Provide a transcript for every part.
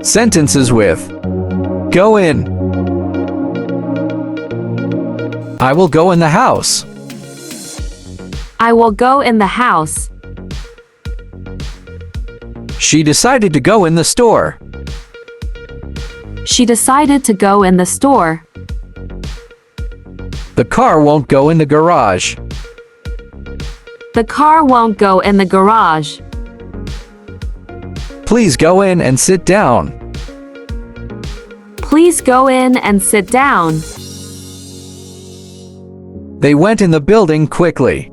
Sentences with go in. I will go in the house. I will go in the house. She decided to go in the store. She decided to go in the store. The car won't go in the garage. The car won't go in the garage. Please go in and sit down. Please go in and sit down. They went in the building quickly.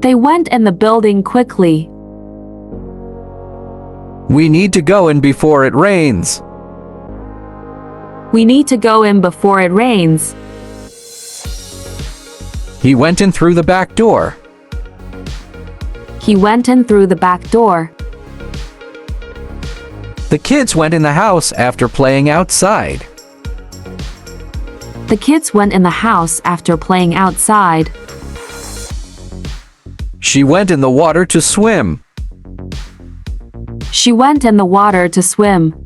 They went in the building quickly. We need to go in before it rains. We need to go in before it rains. He went in through the back door. He went in through the back door. The kids went in the house after playing outside. The kids went in the house after playing outside. She went in the water to swim. She went in the water to swim.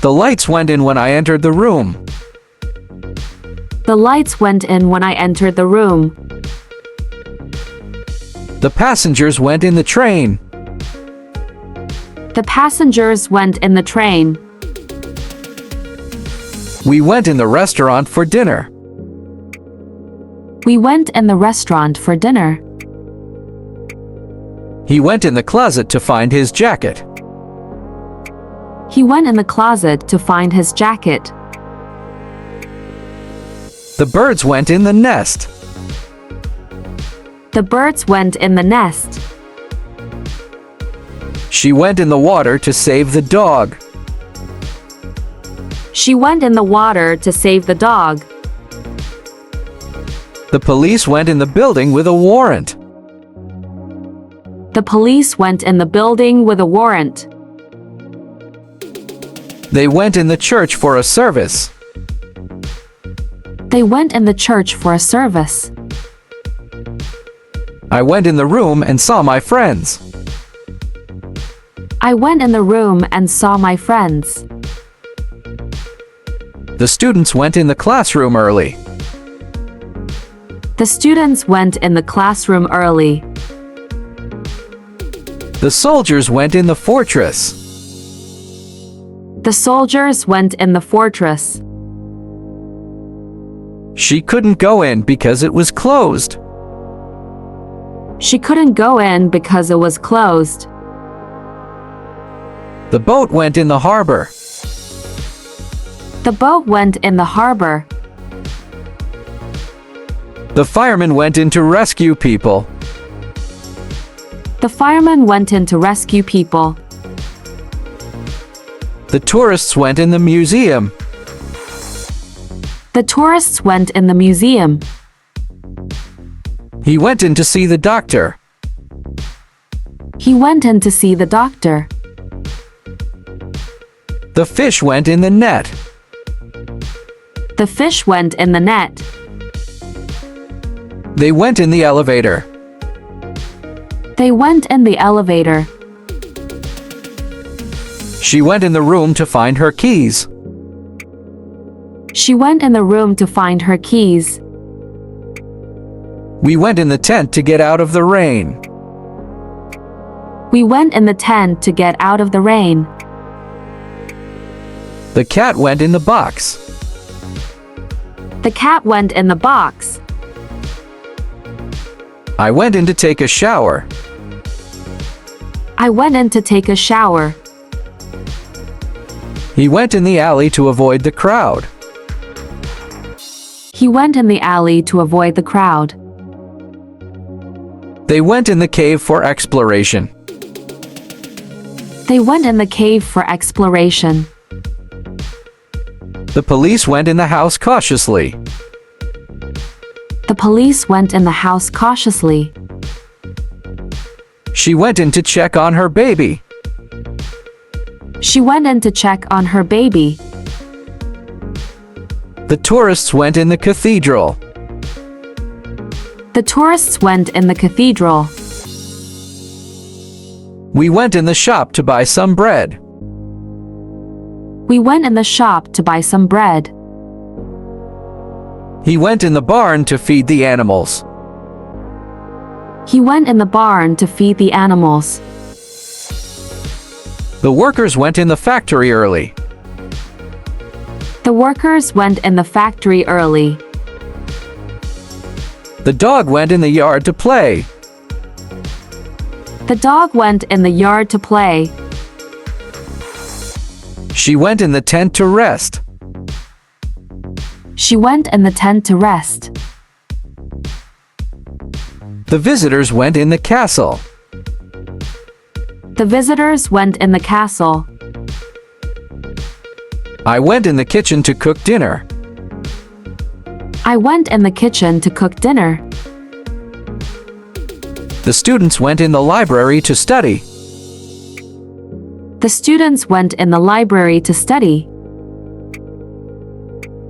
The lights went in when I entered the room. The lights went in when I entered the room. The passengers went in the train. The passengers went in the train. We went in the restaurant for dinner. We went in the restaurant for dinner. He went in the closet to find his jacket. He went in the closet to find his jacket. The birds went in the nest. The birds went in the nest. She went in the water to save the dog. She went in the water to save the dog. The police went in the building with a warrant. The police went in the building with a warrant. They went in the church for a service. They went in the church for a service. I went in the room and saw my friends. I went in the room and saw my friends. The students went in the classroom early. The students went in the classroom early. The soldiers went in the fortress. The soldiers went in the fortress. She couldn't go in because it was closed. She couldn't go in because it was closed. The boat went in the harbor. The boat went in the harbor. The firemen went in to rescue people. The firemen went in to rescue people. The tourists went in the museum. The tourists went in the museum. He went in to see the doctor. He went in to see the doctor. The fish went in the net. The fish went in the net. They went in the elevator. They went in the elevator. She went in the room to find her keys. She went in the room to find her keys. We went in the tent to get out of the rain. We went in the tent to get out of the rain. The cat went in the box. The cat went in the box. I went in to take a shower. I went in to take a shower. He went in the alley to avoid the crowd. He went in the alley to avoid the crowd. They went in the cave for exploration. They went in the cave for exploration. The police went in the house cautiously. The police went in the house cautiously. She went in to check on her baby. She went in to check on her baby. The tourists went in the cathedral. The tourists went in the cathedral. We went in the shop to buy some bread. We went in the shop to buy some bread. He went in the barn to feed the animals. He went in the barn to feed the animals. The workers went in the factory early. The workers went in the factory early. The dog went in the yard to play. The dog went in the yard to play. She went in the tent to rest. She went in the tent to rest. The visitors went in the castle. The visitors went in the castle. I went in the kitchen to cook dinner. I went in the kitchen to cook dinner. The students went in the library to study. The students went in the library to study.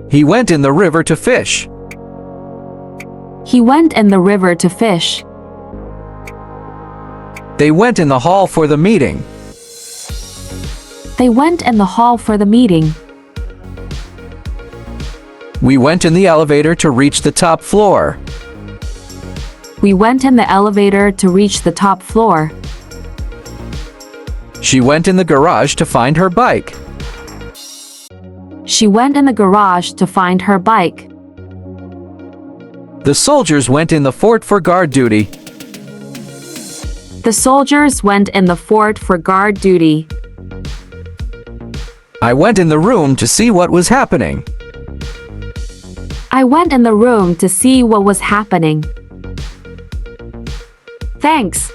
He went in the river to fish. He went in the river to fish. They went in the hall for the meeting. They went in the hall for the meeting. We went in the elevator to reach the top floor. We went in the elevator to reach the top floor. She went in the garage to find her bike. She went in the garage to find her bike. The soldiers went in the fort for guard duty. The soldiers went in the fort for guard duty. I went in the room to see what was happening. I went in the room to see what was happening. Thanks.